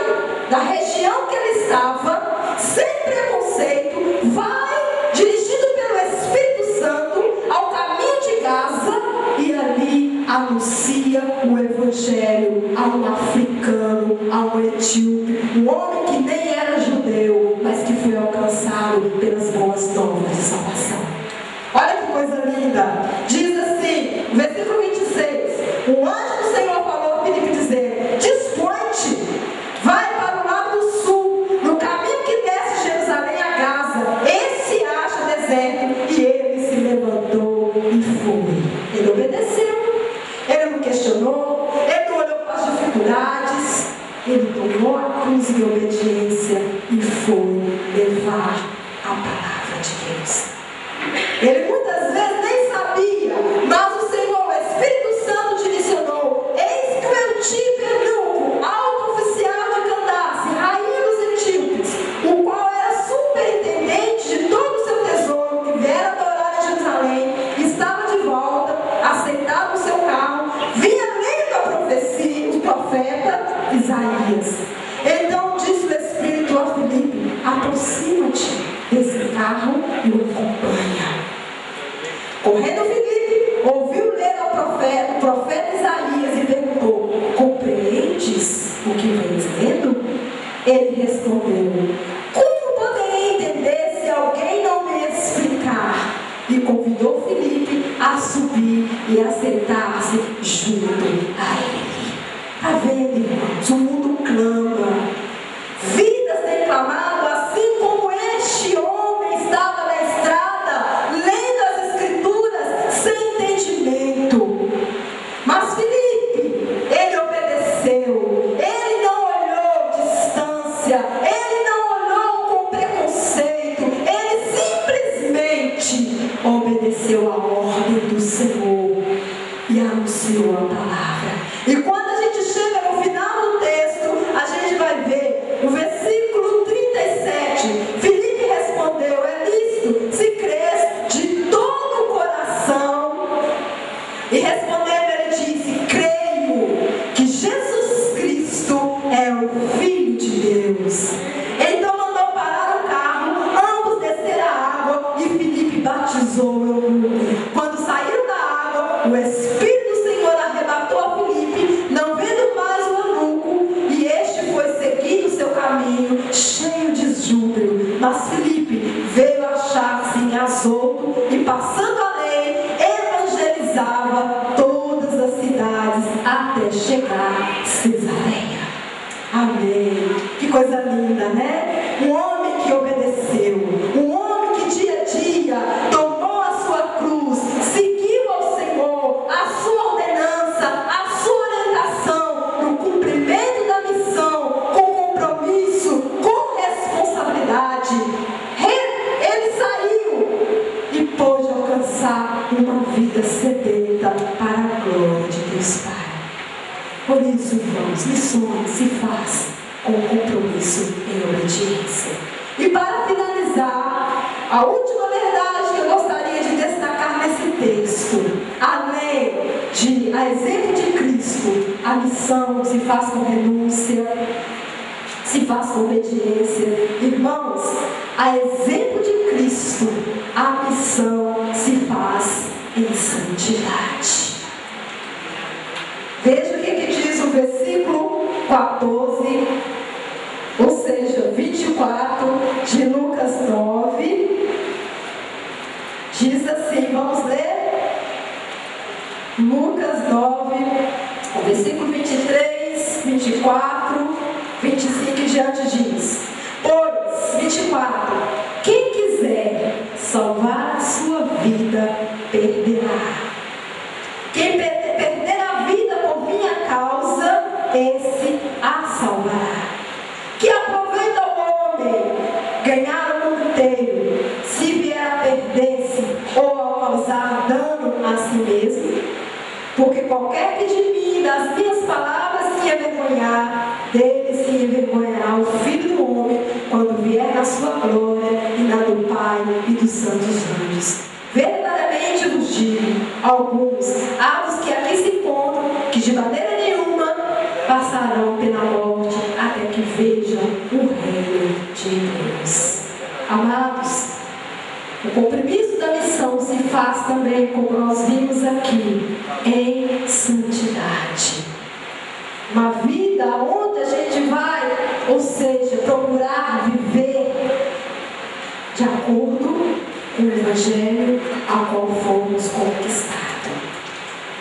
da região que ele estava, sem preconceito, vai, dirigido pelo Espírito Santo, ao caminho de Gaza, e ali anuncia o Evangelho a um africano, a um etíope, um homem que nem era judeu, mas que foi alcançado pelas boas novas de salvação. Olha que coisa linda! Diz assim, versículo 26, o anjo do Senhor falou a Filipe dizer, dispõe-te, vai para o lado do sul, no caminho que desce Jerusalém a Gaza, esse acha deserto. E ele se levantou e foi. Ele obedeceu, ele não questionou, ele não olhou para as dificuldades, ele tomou a cruz em obediência e foi levar a palavra de Deus. Ele muitas vezes nem sabia, mas o Senhor, o Espírito Santo, direcionou. Eis que o etíope eunuco, alto oficial de Candace, rainha dos etíopes, o qual era superintendente de todo o seu tesouro, que viera adorar em Jerusalém, estava de volta, aceitado no seu carro, vinha lendo a profecia, o profeta Isaías. Então disse o Espírito a Filipe, aproxima-te desse carro e o acompanha. Correndo Filipe, ouviu ler ao profeta, o profeta Isaías, e perguntou, compreendes o que vens lendo? Ele respondeu, como poderei entender se alguém não me explicar? E convidou Filipe a subir e a sentar-se junto a ele. Está vendo, irmãos? O mundo clama. Vidas têm clamado, assim como este homem estava na estrada, lendo as Escrituras sem entendimento. Mas Filipe, ele obedeceu, ele não olhou distância, ele não olhou com preconceito, ele simplesmente obedeceu a ordem do Senhor e anunciou a palavra. E quando a gente chega no final do texto, a gente vai ver o versículo 37. Filipe respondeu, é lícito se crês de todo o coração. E respondendo ele disse, creio que Jesus Cristo é o Filho de Deus. Então mandou parar o carro, ambos desceram a água e Filipe batizou o eunuco. Quando saíram da água, o Espírito do Senhor arrebatou a Filipe, não vendo mais o eunuco, e este foi seguindo seu caminho, cheio de júbilo. Mas Filipe veio achar-se em Azoto e, passando além, evangelizava todas as cidades até chegar a Cesareia. Amém. Que coisa linda, né? Um homem que obedeceu, um homem que dia a dia tomou a sua cruz, seguiu ao Senhor, a sua ordenança, a sua orientação no cumprimento da missão, com compromisso, com responsabilidade. Ele saiu e pôde alcançar uma vida sedenta para a glória de Deus Pai. Por isso, irmãos, missões se faz com compromisso em obediência. E para finalizar, a última verdade que eu gostaria de destacar nesse texto, além de, a exemplo de Cristo, a missão se faz com renúncia, se faz com obediência. Irmãos, a exemplo de Cristo, a missão se faz em santidade. Veja o que diz o versículo 14, ou seja, 24 de Lucas 9. Diz assim, vamos ler? Lucas 9, versículo 23, 24, 25 e diante diz: pois, 24, quem quiser salvar a sua vida, perderá. Quem perder a vida por minha causa, esse a salvará. Que a qualquer que de mim, das minhas palavras, se envergonhar, dele se envergonhará o Filho do Homem, quando vier na sua glória e na do Pai e dos santos anjos. Verdadeiramente vos digo, alguns, há os que aqui se encontram, que de maneira nenhuma passarão pela morte, até que vejam o reino de Deus. Amados, o compromisso da missão se faz também, como nós vimos aqui, em santidade. Uma vida onde a gente vai, ou seja, procurar viver de acordo com o Evangelho a qual fomos conquistados.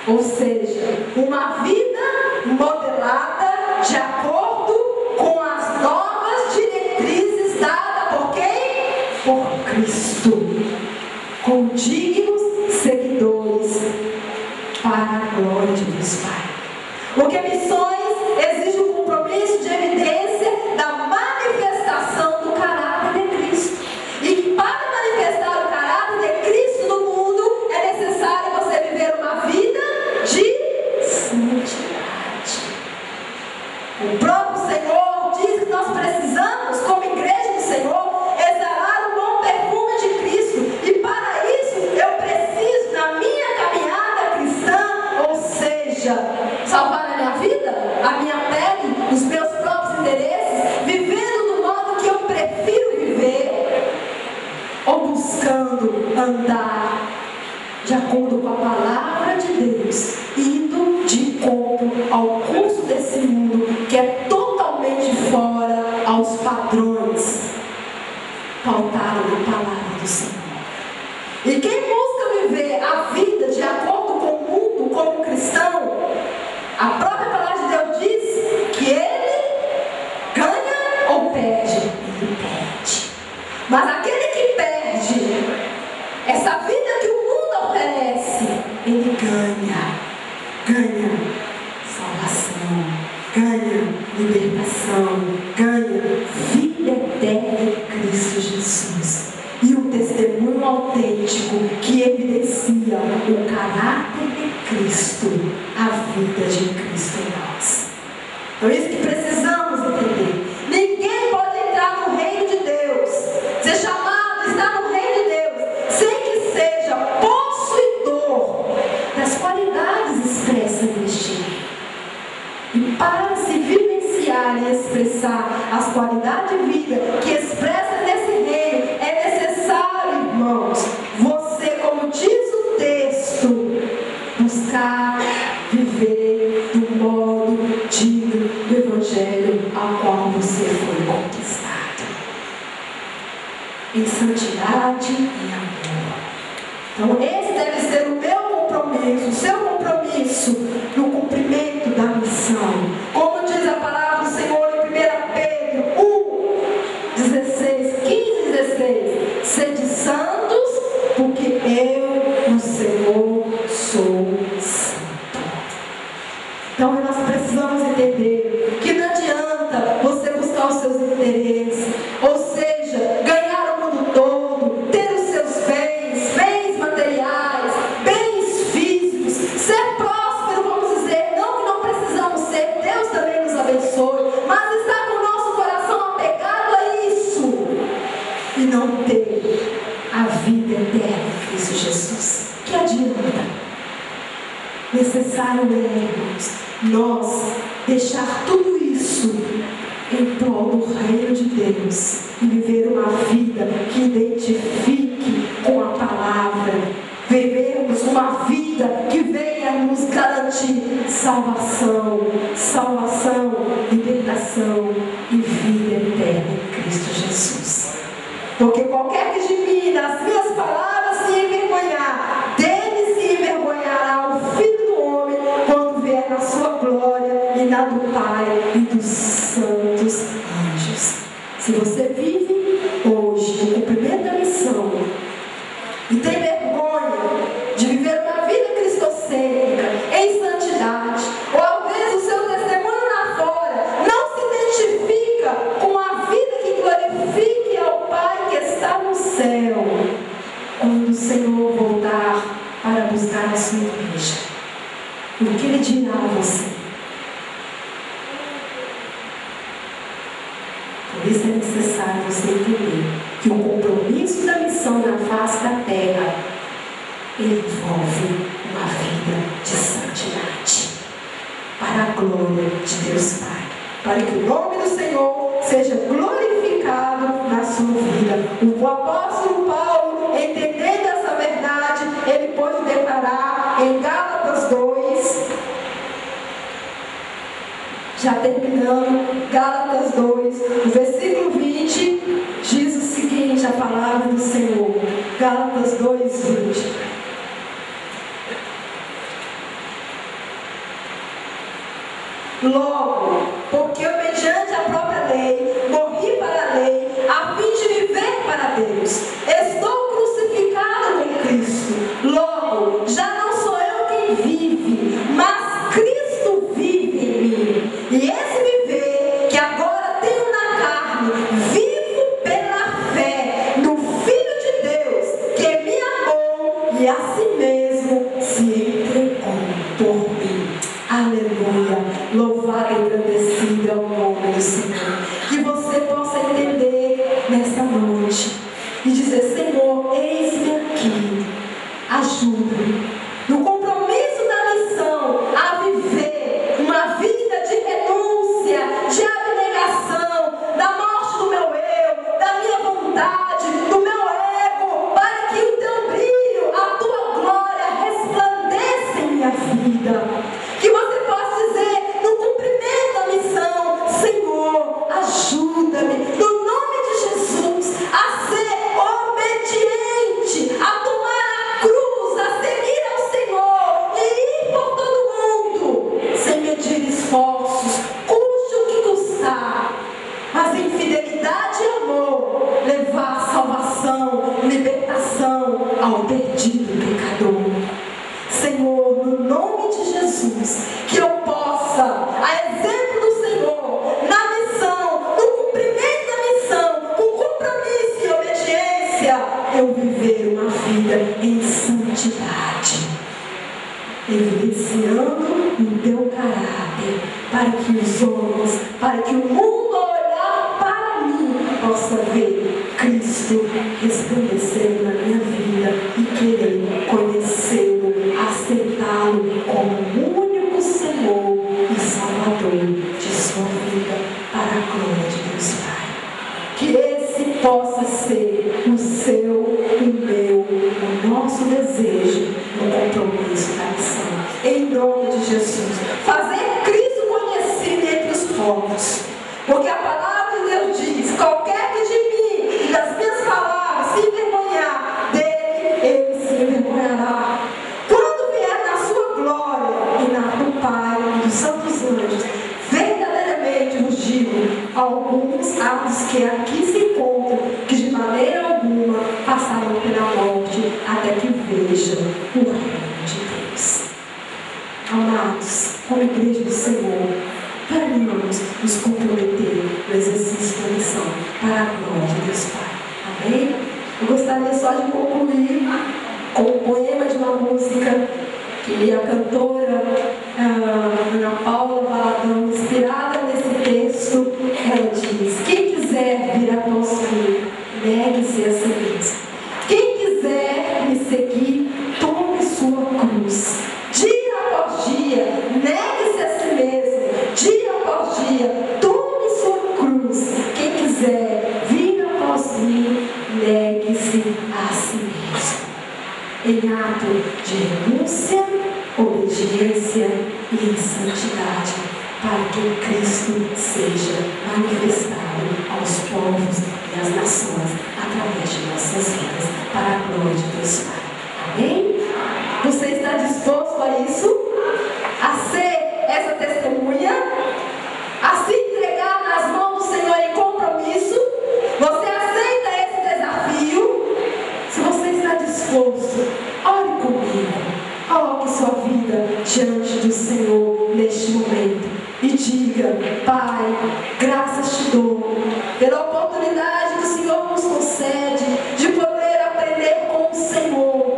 Ou seja, uma vida modelada de acordo com as novas diretrizes dadas por quem? Por Cristo. Com dignos seguidores para a glória de Deus Pai. Porque missões exigem um compromisso de evidência da manifestação do caráter de Cristo. E para manifestar o caráter de Cristo no mundo, é necessário você viver uma vida de santidade. O próprio Senhor diz que nós precisamos, como igreja do Senhor, exalar o bom perfume de Cristo. E para isso, eu preciso, na minha caminhada cristã, ou seja, salvar a minha vida, a minha pele, os meus próprios interesses, vivendo do modo que eu prefiro viver, ou buscando andar de acordo com a palavra de Deus, indo de encontro ao curso desse mundo que é totalmente fora aos padrões pautados na palavra do Senhor. E quem busca viver a vida de acordo com o mundo como cristão, a própria palavra de Deus diz que ele ganha ou perde? Ele perde. Mas aquele que perde essa vida que o mundo oferece, ele ganha salvação, ganha libertação, ganha vida eterna em Cristo Jesus. E um testemunho autêntico que evidencia o caráter de Cristo, a vida de Cristo em nós. Então, isso que precisamos entender. Ninguém pode entrar no reino de Deus, ser chamado, estar no reino de Deus, sem que seja possuidor das qualidades expressas neste reino. E para se vivenciar e expressar as qualidades de vida que expressa nesse reino, é necessário, irmãos, você, como diz o texto, buscar viver do modo digno do Evangelho ao qual você foi conquistado, em santidade e amor. Então esse deve ser o meu compromisso, o seu compromisso no cumprimento da missão. Como diz a palavra do Senhor em 1 Pedro 1:16, 15 e 16: sede santos, porque eu, o Senhor, sou santo. Então nós precisamos entender que não adianta você buscar os seus interesses, ou seja, ganhar o mundo todo, ter os seus bens materiais, bens físicos, ser próspero, vamos dizer, não que não precisamos ser, Deus também nos abençoe, mas estar com o nosso coração apegado a isso e não ter a vida eterna em Cristo Jesus. Que adianta? Necessário é, irmãos, nós deixar tudo isso em prol do reino de Deus e viver uma vida que identifique com a palavra, vivermos uma vida que venha nos garantir salvação, libertação e vida eterna em Cristo Jesus. Porque qualquer que de mim, das minhas palavras, se envergonhar, dele se envergonhará o Filho do Homem, quando vier na sua glória e na do Pai e dos santos anjos. Se você vive hoje no cumprimento da missão e tem vergonha de viver uma vida cristocêntrica, em santidade, ou às vezes o seu testemunho lá fora não se identifica com a vida que glorifique ao Pai que está no céu, quando o Senhor voltar para buscar a sua igreja, o que dirá você. Por isso é necessário você entender que o compromisso da missão na face da terra envolve uma vida de santidade, para a glória de Deus Pai, para que o nome do Senhor seja glorificado na sua vida. O apóstolo Paulo, entendendo essa verdade, ele pode declarar em Gálatas 2, já terminando, Gálatas 2, no versículo 20, diz o seguinte, a palavra do Senhor, Gálatas 2, 20. Logo, porque eu, mediante a própria lei, morri para a lei, a fim de viver para Deus. Estou crucificado com Cristo. Logo, já não sou eu quem vive, mas Cristo vive em mim. E esse viver que agora tenho na carne, vivo pela fé no Filho de Deus, que me amou e a si mesmo se entregou por mim. Aleluia. Louvado e agradecido é o nome do Senhor. Que você possa entender nessa noite e dizer: Senhor, eis-me aqui, ajuda-me no compromisso da missão a viver uma vida de renúncia, de abnegação, da morte do meu eu, da minha vontade, do meu ego, para que o teu brilho, a tua glória resplandeça em minha vida. Que você possa dizer no cumprimento da missão: Senhor, ajuda-me, no nome de Jesus, a ser obediente, a tomar a cruz, a seguir ao Senhor e ir por todo mundo, sem medir esforços, custe o que custar, mas em fidelidade e amor, levar salvação, libertação ao perdido pecador. Senhor, no nome de Jesus, que eu possa, a exemplo do Senhor, na missão, no cumprimento da missão, com compromisso e obediência, eu viver uma vida em santidade, evidenciando o teu caráter, para que os homens, para que o mundo ao olhar para mim possa ver Cristo resplandecendo na minha vida e querer conhecê-lo, aceitá-lo como o único Senhor e Salvador de sua vida, para a glória de Deus Pai. Que esse possa ser o seu, o meu, o nosso desejo no compromisso da missão. Em nome de Jesus. Fazer Cristo conhecido entre os povos. Porque a palavra de Deus diz: qualquer que de mim e das minhas palavras se envergonhar, dele ele se envergonhará. Quando vier na sua glória e na do Pai e dos santos anjos, verdadeiramente vos digo, alguns há dos que aqui se encontram, que de maneira alguma passarão pela morte, até que vejam o reino de Deus. Amados, como igreja do Senhor, venhamos nos comprometer no exercício da missão, para a glória de Deus Pai. Amém? Eu gostaria só de concluir com o poema de uma música que a cantora Ana Paula Valadão, inspirada nesse texto, ela diz: quem quiser vir após mim, negue-se a si mesmo. Quem quiser me seguir, tome sua cruz. Dia após dia, negue-se a si mesmo. Dia após dia, tome sua cruz. Quem quiser vir após mim, negue-se a si mesmo. Em ato de renúncia, obediência e santidade, para que Cristo seja manifestado aos povos e às nações através de nossas vidas, para a glória de Deus Pai. Amém? Você está disposto a isso? A ser essa testemunha? A se entregar nas mãos do Senhor em compromisso? Você aceita esse desafio? Se você está disposto, ore comigo. Coloque sua vida diante do Senhor neste momento e diga: Pai, graças te dou pela oportunidade que o Senhor nos concede de poder aprender com o Senhor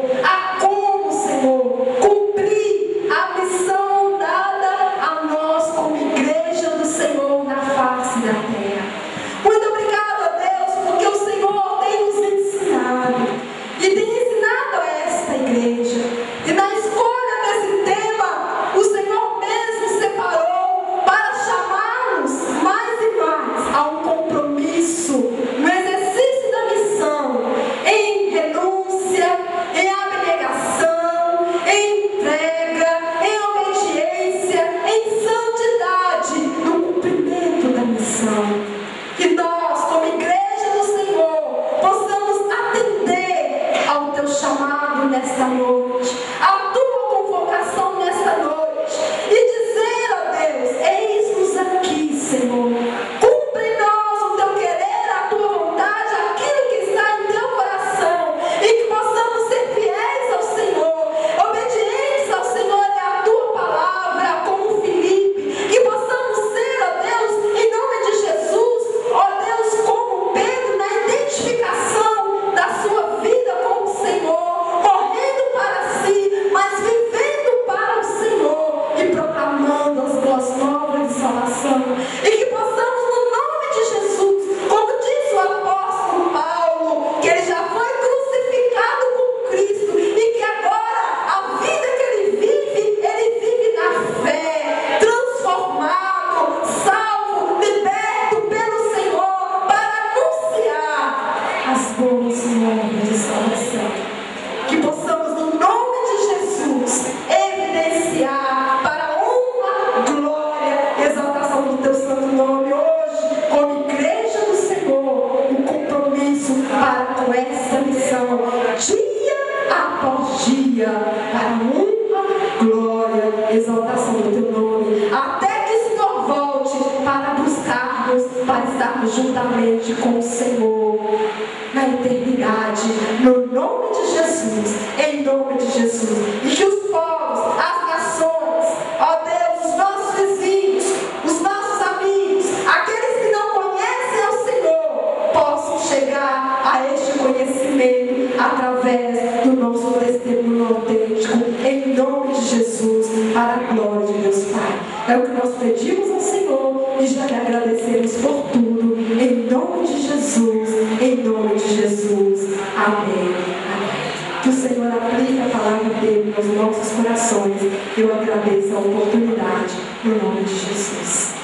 estarmos juntamente com o Senhor na eternidade, no nome de Jesus, em nome de Jesus. E que os povos, as nações, ó Deus, os nossos vizinhos, os nossos amigos, aqueles que não conhecem o Senhor, possam chegar a este conhecimento através do nosso testemunho autêntico, em nome de Jesus, para a glória de Deus Pai. É o que nós pedimos ao Senhor e já lhe agradecemos por tudo, em nome de Jesus, em nome de Jesus. Amém. Amém. Que o Senhor aplique a palavra dele nos nossos corações. Eu agradeço a oportunidade, no nome de Jesus.